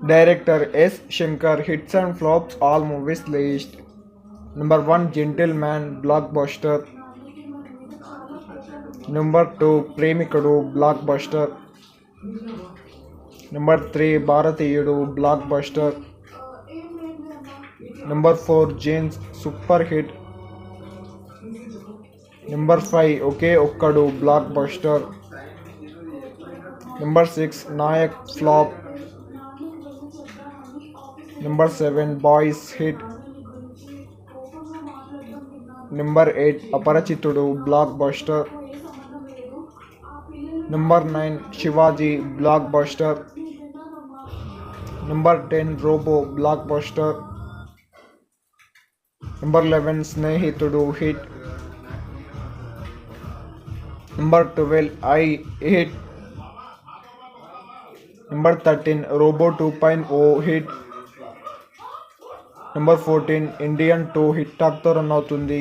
Director S. Shankar, hits and flops, all movies list. Number 1, Gentleman, blockbuster. Number 2, Premikudu, blockbuster. Number 3, Bharatiyudu, blockbuster. Number 4, James, super hit. Number 5, Okay Okkadu, blockbuster. Number 6, Nayak, flop. Number 7, Boys, hit. Number 8, Aparachitudu, blockbuster. Number 9, Shivaji, blockbuster. Number 10, Robo, blockbuster. Number 11, Snehitudu, hit. Number 12, I, hit. Number 13, Robo 2.0, hit. Number 14, Indian 2, hit ಆಗ್ತಾ రನ್ అవుతుంది.